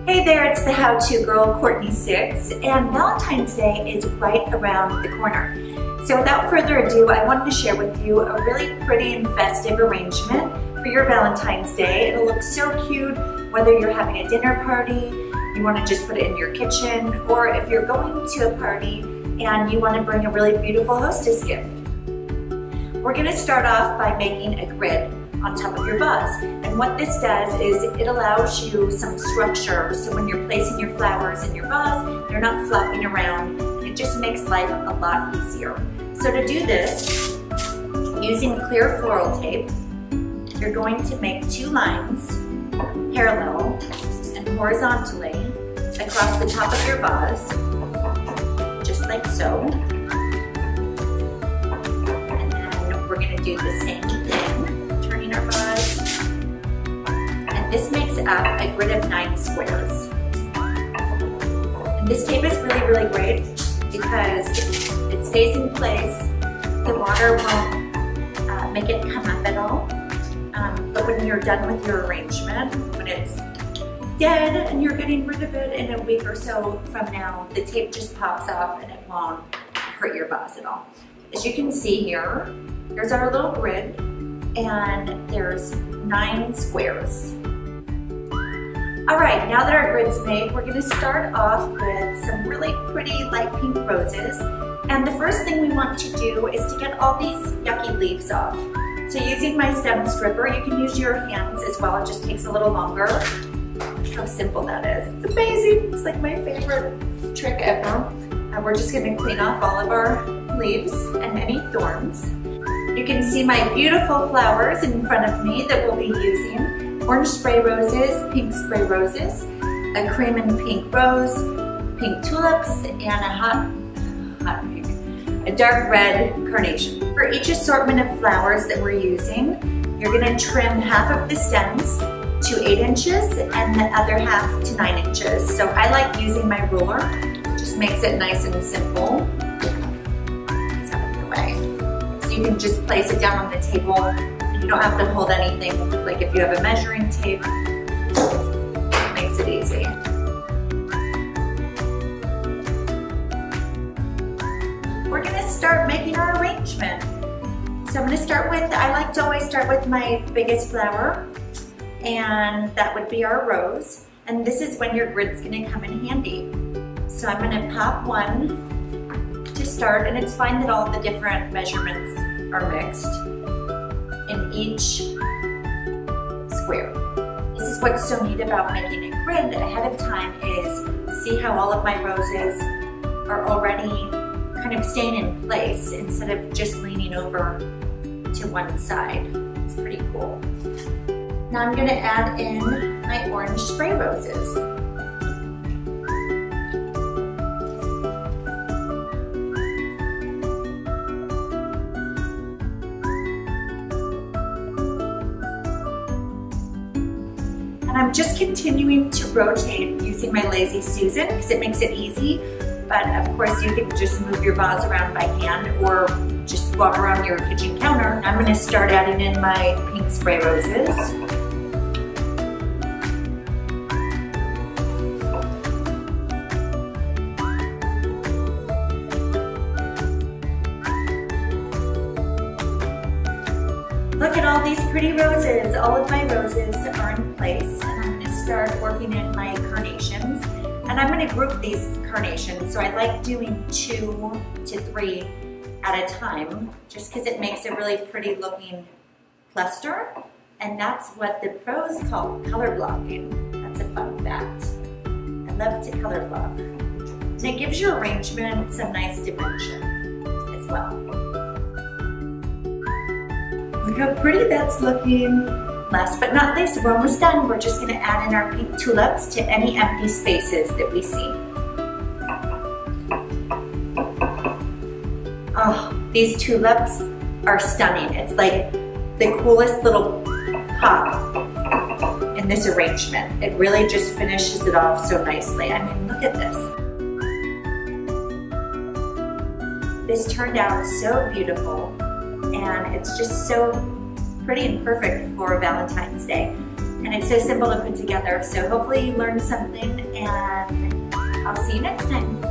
Hey there, it's the How To Girl, Courtney 6, and Valentine's Day is right around the corner. So without further ado, I wanted to share with you a really pretty and festive arrangement for your Valentine's Day. It'll look so cute whether you're having a dinner party, you want to just put it in your kitchen, or if you're going to a party and you want to bring a really beautiful hostess gift. We're going to start off by making a grid on top of your vase. And what this does is it allows you some structure, so when you're placing your flowers in your vase, they're not flopping around. It just makes life a lot easier. So to do this, using clear floral tape, you're going to make 2 lines parallel and horizontally across the top of your vase, just like so. And then we're going to do the same thing, turning our vase. And this makes up a grid of 9 squares. And this tape is really, really great because it stays in place. The water won't make it come up at all. But when you're done with your arrangement, when it's dead and you're getting rid of it in a week or so from now, the tape just pops off and it won't hurt your vase at all. As you can see here, here's our little grid and there's 9 squares. All right, now that our grid's made, we're gonna start off with some really pretty light pink roses. And the first thing we want to do is to get all these yucky leaves off. So using my stem stripper, you can use your hands as well. It just takes a little longer. Look how simple that is. It's amazing. It's like my favorite trick ever. We're just gonna clean off all of our leaves and any thorns. You can see my beautiful flowers in front of me that we'll be using. Orange spray roses, pink spray roses, a cream and pink rose, pink tulips, and a dark red carnation. For each assortment of flowers that we're using, you're gonna trim half of the stems to 8 inches and the other half to 9 inches. So I like using my ruler, it just makes it nice and simple. It's out of the way. So you can just place it down on the table. You don't have to hold anything, like if you have a measuring tape, it makes it easy. We're gonna start making our arrangement. So I'm gonna start with, I like to always start with my biggest flower, and that would be our rose. And this is when your grid's gonna come in handy. So I'm gonna pop one to start, and it's fine that all the different measurements are mixed in each square. This is what's so neat about making a grid ahead of time is see how all of my roses are already kind of staying in place instead of just leaning over to one side. It's pretty cool. Now I'm gonna add in my orange spray roses. And I'm just continuing to rotate using my Lazy Susan because it makes it easy. But of course you can just move your vase around by hand or just walk around your kitchen counter. I'm gonna start adding in my pink spray roses. Look at all these pretty roses. All of my roses are in place, and I'm gonna start working in my carnations. And I'm gonna group these carnations, so I like doing 2 to 3 at a time, just because it makes a really pretty looking cluster. And that's what the pros call color blocking. That's a fun fact. I love to color block. And it gives your arrangement some nice dimension as well. Look how pretty that's looking. Last but not least, we're almost done. We're just gonna add in our pink tulips to any empty spaces that we see. Oh, these tulips are stunning. It's like the coolest little pop in this arrangement. It really just finishes it off so nicely. I mean, look at this. This turned out so beautiful, and it's just so pretty and perfect for Valentine's Day. And and it's so simple to put together. So hopefully you learned something, and I'll see you next time.